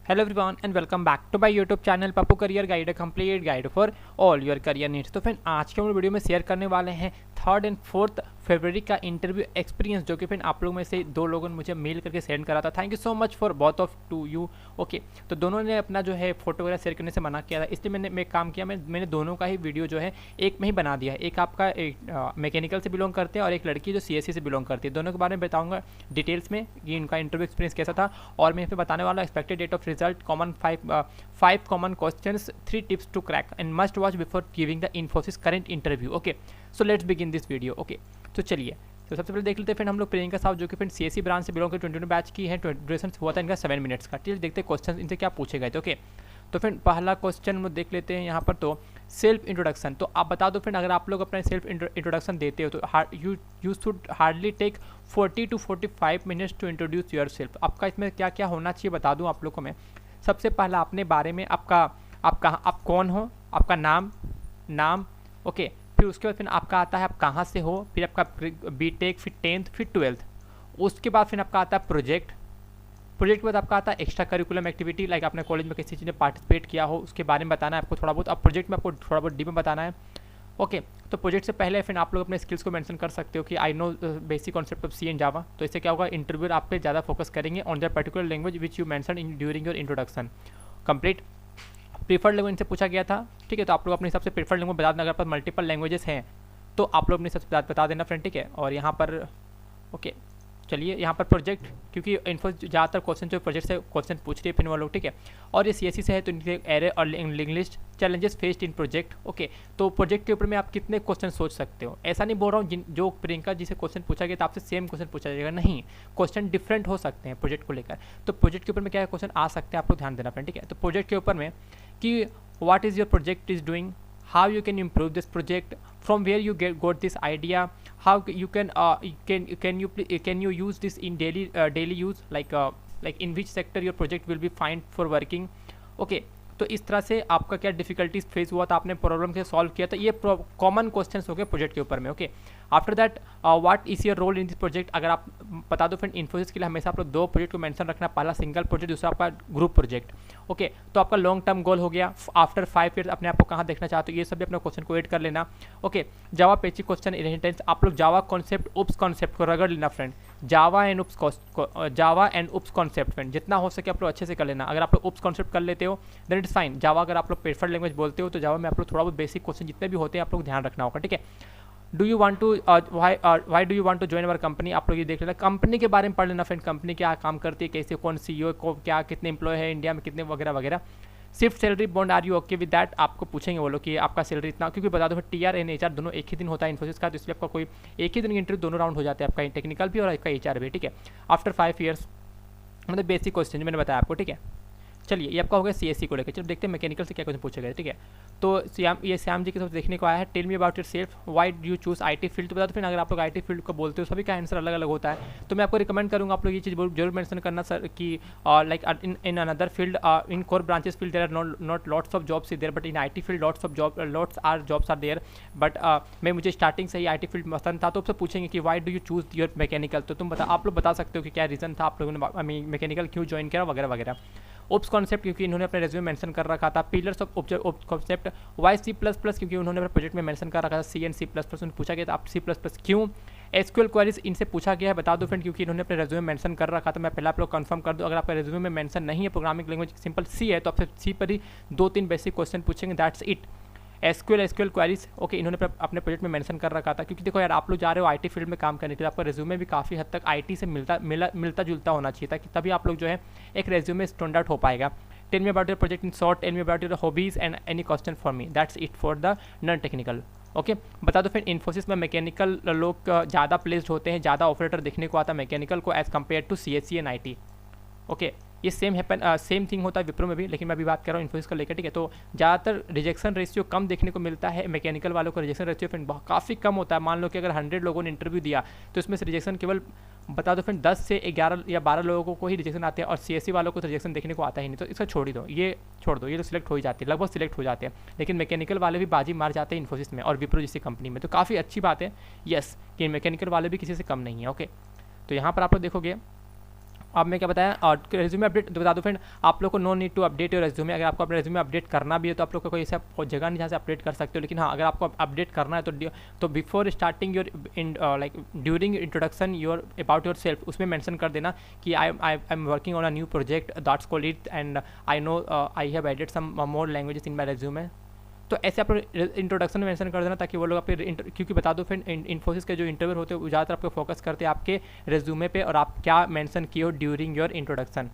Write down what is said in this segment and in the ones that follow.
Hello everyone and welcome back to my YouTube channel Pappu career guide, complete guide for all your career needs. तो friend आज के हम video में share करने वाले हैं 3rd एंड 4th फरवरी का इंटरव्यू एक्सपीरियंस, जो कि फ्रेंड आप लोगों में से 2 लोगों ने मुझे मेल करके सेंड करा था। Thank you so much for both of to you. Okay, तो दोनों ने अपना जो है फोटो वगैरह शेयर करने से मना किया था, इसलिए मैंने काम किया, मैंने दोनों का ही वीडियो जो है एक में ही बना दिया है। एक आपका मैकेनिकल से बिलोंग करते हैं और एक लड़की जो CSE से बिलोंग करती है। दोनों के बारे में बताऊंगा डिटेल्स में कि इनका इंटरव्यू एक्सपीरियंस कैसा था, और मैं यहाँ पे बताने वाला expected date of result, common 5 common questions, 3 tips to crack and must watch before giving the Infosys current interview. Okay, so let's begin this video. Okay, तो चलिए, तो सबसे पहले देख लेते हैं फ्रेंड हम लोग प्रियंका साहब, जो कि फ्रेंड CSE ब्रांच से बिलोंग कर 22 बैच की है। ड्यूरेशन हुआ था इनका 7 मिनट्स का। ठीक, देखते हैं क्वेश्चन इनसे क्या पूछे गए थे। ओके, तो फ्रेंड पहला क्वेश्चन में देख लेते हैं यहाँ पर। तो सेल्फ इंट्रोडक्शन, तो आप बता दो फ्रेंड, अगर आप लोग अपना सेल्फ इंट्रोडक्शन देते हो तो you should hardly take 40 to 45 minutes to introduce yourself. आपका इसमें क्या क्या होना चाहिए बता दूँ आप लोग को मैं। सबसे पहला अपने बारे में, आप कौन हो, आपका नाम। ओके, फिर उसके बाद फिर आपका आता है आप कहाँ से हो, फिर आपका BTech, फिर 10th, फिर 12th। उसके बाद फिर आपका आता है प्रोजेक्ट के बाद आपका आता है एक्स्ट्रा करिकुलम एक्टिविटी, लाइक आपने कॉलेज में किसी चीज़ में पार्टिसिपेट किया हो उसके बारे में बताना है आपको थोड़ा बहुत। अब प्रोजेक्ट में आपको थोड़ा बहुत डीप में बताना है। ओके, तो प्रोजेक्ट से पहले फिर आप लोग अपने स्किल्स को मेंशन कर सकते हो कि I know basic concept of C and Java. तो इससे क्या होगा, इंटरव्यूअर आप पे ज़्यादा फोकस करेंगे on the particular language which you mention in during your introduction. Complete preferred language इनसे पूछा गया था। ठीक है, तो आप लोग अपने हिसाब से प्रीफर्ड लैंग्वेज बता देना। अगर पर मल्टीपल लैंग्वेजेस हैं तो आप लोग अपने हिसाब से बता देना फ्रेंड। ठीक है, और यहाँ पर ओके चलिए, यहाँ पर प्रोजेक्ट, क्योंकि इन्फो ज़्यादातर क्वेश्चन जो प्रोजेक्ट से क्वेश्चन पूछ रही है फिर वो लोग। ठीक है, और ये CSE से है तो इनके एरे और link list challenges faced in project. Okay, तो प्रोजेक्ट के ऊपर में आप कितने क्वेश्चन सोच सकते हो। ऐसा नहीं बोल रहा हूँ जो प्रियंका जी से क्वेश्चन पूछा गया था आपसे सेम क्वेश्चन पूछा जाएगा, नहीं, क्वेश्चन डिफरेंट हो सकते हैं प्रोजेक्ट को लेकर। तो प्रोजेक्ट के ऊपर में क्या क्वेश्चन आ सकते हैं आप लोग ध्यान देना फ्रेंड। ठीक है, तो प्रोजेक्ट के ऊपर में कि what is your project is doing, how you can improve this project, from where you got this idea, how you can you use this in daily use, like in which sector your project will be fine for working. Okay, तो इस तरह से आपका क्या difficulties face हुआ था, आपने problem से सॉल्व किया था, ये कॉमन क्वेश्चंस हो गए प्रोजेक्ट के ऊपर में। Okay, after that what is your role in this project. अगर आप बता दो फ्रेंड, इन्फोसिस के लिए हमेशा आप लोग 2 प्रोजेक्ट को मेंशन रखना, पहला सिंगल प्रोजेक्ट, दूसरा आपका ग्रुप प्रोजेक्ट। ओके, तो आपका लॉन्ग टर्म गोल हो गया, आफ्टर 5 ईयर्स अपने आप को कहाँ देखना चाहते हो, ये सब भी अपने क्वेश्चन को ऐड कर लेना। ओके, जावा बेसिक क्वेश्चन इनहेरिटेंस, आप लोग जावा कॉन्सेप्ट उप्स कॉन्सेप्ट को रगड़ लेना friend. Java and oops concept friend जितना हो सके आप लोग अच्छे से कर लेना। अगर आप लोग उप्स कॉन्सेप्ट कर लेते हो देन इट्स फाइन। जावा अगर आप लोग प्रेफर्ड लैंग्वेज बोलते हो तो जावा में आप लोग थोड़ा बहुत बेसिक क्वेश्चन जितने भी होते हैं आप लोग ध्यान रखना होगा। ठीक है, do you want to why do you want to join our company, आप लोग ये देख लेना। कंपनी के बारे में पढ़ लेना फ्रेंड, कंपनी क्या काम करती है, कैसे, कौन CEO को, क्या कितने एम्प्लॉय है इंडिया में, कितने वगैरह वगैरह। Shift salary bond, are you okay with that, आपको पूछेंगे वो लोग कि आपका सैलरी इतना, क्योंकि बता दो TR एंड HR दोनों एक ही दिन होता है इन्फोसिस का, तो इसलिए आपका कोई एक ही दिन की इंटरव्यू दोनों राउंड हो जाते हैं, आपका टेक्निकल भी और आपका HR भी। ठीक है, आफ्टर 5 ईयर्स, मतलब बेसिक क्वेश्चन मैंने बताया आपको। ठीक है, चलिए ये आपका हो गया CSE को लेकर। चलो देखते हैं मैकेनिकल से क्या क्वेश्चन पूछे गए। ठीक है, तो श्याम जी की तरफ देखने को आया है, tell me about yourself, why do you choose IT field. तो बता दो फिर, अगर आप लोग IT फील्ड को बोलते हो सभी का आंसर अलग अलग होता है, तो मैं आपको रिकमेंड करूँगा आप लोग ये चीज़ जरूर मेंशन करना सर कि like in another field, in core branches field there are not lots of jobs there, but in IT field lots are jobs are there. But मुझे स्टार्टिंग से ही IT फील्ड पसंद था, तो आपसे पूछेंगे कि why do you choose your mechanical, तो आप लोग बता सकते हो कि क्या रीज़न था आप लोगों ने मैकेनिकल क्यों ज्वाइन किया वगैरह वगैरह। ओप्स कॉन्सेप्ट, क्योंकि इन्होंने अपने रेज्यूमे मेंशन कर रखा था। Pillars of oops concept, why C++, क्योंकि उन्होंने अपने प्रोजेक्ट में मेंशन कर रखा था C एंड C++, उन्हें पूछा गया था आप C++ क्यों। SQL क्वेरीज इनसे पूछा गया है, बता दो फ्रेंड, क्योंकि इन्होंने अपने रेज्यूमे मेंशन कर रखा था। मैं पहले आप लोग कंफर्म कर दूं, अगर आपका रेज्यूमे में मेंशन नहीं है प्रोग्रामिंग लैंग्वेज सिंपल C है, तो आपसे C पर ही 2-3 बेसिक क्वेश्चन पूछेंगे, that's it. SQL queries, okay, इन्होंने अपने प्रोजेक्ट में मेंशन कर रखा था, क्योंकि देखो यार आप लोग जा रहे हो IT फील्ड में काम करने के लिए, आपका रेज्यूमे भी काफ़ी हद तक IT से मिलता जुलता होना चाहिए था, कि तभी आप लोग जो है एक रेज्यूमे स्टैंड आउट हो पाएगा। Tell me about your project in short, tell me about your hobbies and any question for me, that's it for the non technical. Okay, बता दो फिर, इन्फोसिस में मैकेनिकल लोग ज़्यादा प्लेस्ड होते हैं, ज़्यादा ऑपरेटर देखने को आता है मैकेनिकल को as compare to CSE and IT। Okay, ये सेम थिंग होता है विप्रो में भी, लेकिन मैं अभी बात कर रहा हूँ इन्फोसिस को लेकर। ठीक है, तो ज़्यादातर रिजेक्शन रेशियो कम देखने को मिलता है मैकेनिकल वालों को। रिजेक्शन रेशियो फ्रेंड काफ़ी कम होता है। मान लो कि अगर 100 लोगों ने इंटरव्यू दिया तो इसमें से रिजेक्शन केवल बता दो फ्रेंड 10 से 11 या 12 लोगों को ही रिजेक्शन आते हैं, और CSE वालों को तो रिजेक्शन देखने को आता ही नहीं। तो इसका छोड़ दो, ये तो सिलेक्ट हो ही जाते हैं, लगभग सिलेक्ट हो जाते हैं। लेकिन मैकेनिकल वाले भी बाजी मार जाते हैं इन्फोसिस में और विप्रो जैसी कंपनी में, तो काफ़ी अच्छी बात है यस कि मैकेनिकल वाले भी किसी से कम नहीं है। ओके, तो यहाँ पर आप लोग देखोगे अब मैं क्या बताया और रेज्यूमे अपडेट बता दूँ फ्रेंड, आप लोग को no need to update your resume. अगर आपको अपने रेज्यूमे अपडेट करना भी है तो आप लोग को कोई ऐसा जगह नहीं जहाँ से अपडेट कर सकते हो, लेकिन हाँ अगर आपको अपडेट करना है तो before starting your like during introduction your about yourself, उसमें मेंशन कर देना कि I am working on a new project that's called it and I know I have added some more languages in my resume. तो ऐसे आप introduction में mention कर देना ताकि वो लोग आपके क्योंकि बता दो फ्रेंड इन्फोसिस के जो इंटरव्यू होते हैं वो ज़्यादातर आपको फोकस करते हैं आपके रेज्यूमे पे और आप क्या मेंशन किए हो during your introduction.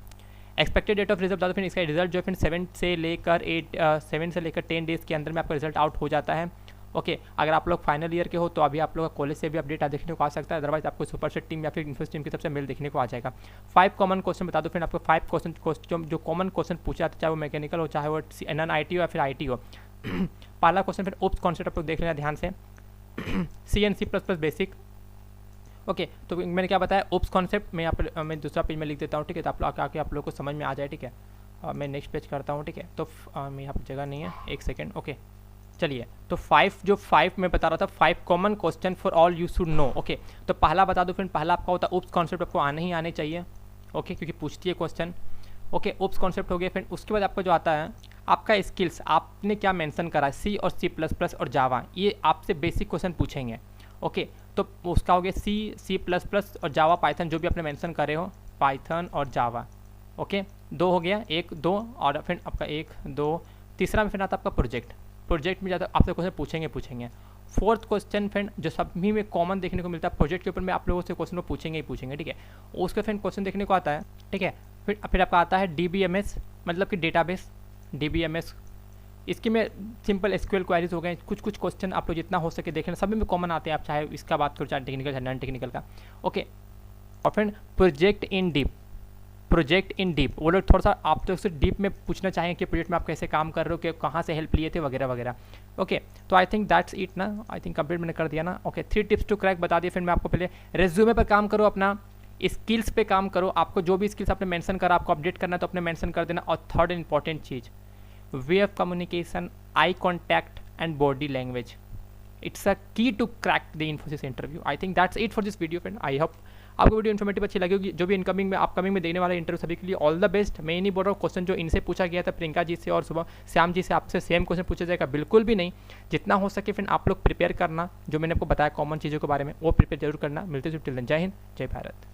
Expected date of result बता दो फ्रेंड, इसका रिजल्ट जो है फ्रेंड 7 से लेकर 10 डेज़ के अंदर में आपका रिजल्ट आउट हो जाता है। ओके अगर आप लोग फाइनल ईयर के हो तो अभी आप लोग कॉलेज से भी अपडेट देखने को आ सकता है, अदरवाइज आपको सुपर सेट टीम या फिर इन्फोसिस टीम की तरफ से मेल देखने को आ जाएगा। 5 कॉमन क्वेश्चन बता दो फ्रेंड आपको, 5 क्वेश्चन जो कॉमन क्वेश्चन पूछा जाता है, चाहे वो मैकेनिकल हो चाहे वो NN-IT हो या फिर IT हो। पहला क्वेश्चन फिर ओप्स कॉन्सेप्ट आप लोग देख लेना ध्यान से, C++ बेसिक। ओके तो मैंने क्या बताया ओप्स कॉन्सेप्ट, मैं यहाँ पर मैं दूसरा पेज में लिख देता हूँ, ठीक है, तो आप लोग आके आप लोग को समझ में आ जाए, ठीक है। मैं नेक्स्ट पेज करता हूँ, ठीक है। तो मैं यहाँ पर जगह नहीं है, एक सेकेंड। ओके चलिए, तो 5 मैं बता रहा था 5 common question for all you should know. Okay तो पहला बता दो फ्रेंड, पहला आपका होता है ओप्स कॉन्सेप्ट, आपको आने ही आने चाहिए। ओके क्योंकि पूछती है क्वेश्चन। ओके ओप्स कॉन्सेप्ट हो गया फ्रेंड। उसके बाद आपका जो आता है आपका स्किल्स, आपने क्या मेंशन करा है, C और C++ और जावा, ये आपसे बेसिक क्वेश्चन पूछेंगे। ओके तो उसका हो गया C++ और जावा पाइथन, जो भी आपने मेंशन करे हो पाइथन और जावा। ओके 2 हो गया, 1 2 और फिर आपका 1 2। तीसरा में फिर आता है आपका प्रोजेक्ट में ज़्यादा आपसे क्वेश्चन पूछेंगे। 4th क्वेश्चन फ्रेंड जो सभी में कॉमन देखने को मिलता है, प्रोजेक्ट के ऊपर में आप लोगों से क्वेश्चन पूछेंगे, ठीक है। उसके फ्रेंड क्वेश्चन देखने को आता है, ठीक है। फिर आपका आता है DBMS मतलब कि डेटाबेस, DBMS। इसकी में सिंपल SQL क्वेरीज हो गए, कुछ क्वेश्चन आप लोग जितना हो सके देखें, सभी में कॉमन आते हैं, आप चाहे इसका बात करो चाहे टेक्निकल चाहे नॉन टेक्निकल का। ओके और फ्रेंड प्रोजेक्ट इन डीप, वो लोग थोड़ा सा आप तो उससे डीप में पूछना चाहें कि प्रोजेक्ट में आप कैसे काम कर रहे हो, कि कहाँ से हेल्प लिए थे वगैरह वगैरह। ओके तो आई थिंक दैट्स इट ना, आई थिंक कंप्लीट मैंने कर दिया ना। ओके 3 टिप्स टू क्रैक बता दिए। फिर मैं आपको पहले रेज्यूमे पर काम करो, अपना स्किल्स पे काम करो, आपको जो भी स्किल्स आपने मेंशन करा आपको अपडेट करना है तो अपने मेंशन कर देना। और थर्ड इंपॉर्टेंट चीज़, way of communication, eye contact and body language, it's a key to crack the Infosys interview. I think that's it for this video friend. I hope आपको वीडियो इन्फॉर्मेटिव अच्छी लगी होगी। जो भी अपकमिंग में देने वाले इंटरव्यू सभी के लिए ऑल द बेस्ट। मैं नहीं बोल रहा हूँ क्वेश्चन जो इनसे पूछा गया था प्रियंका जी से और सुबह श्याम जी से आपसे सेम क्वेश्चन पूछा जाएगा, बिल्कुल भी नहीं। जितना हो सके फिर आप लोग प्रिपेयर करना, जो मैंने आपको बताया कॉमन चीज़ों के बारे में वो प्रिपेयर जरूर करना। मिलते हैं टिल देन, जय हिंद जय भारत।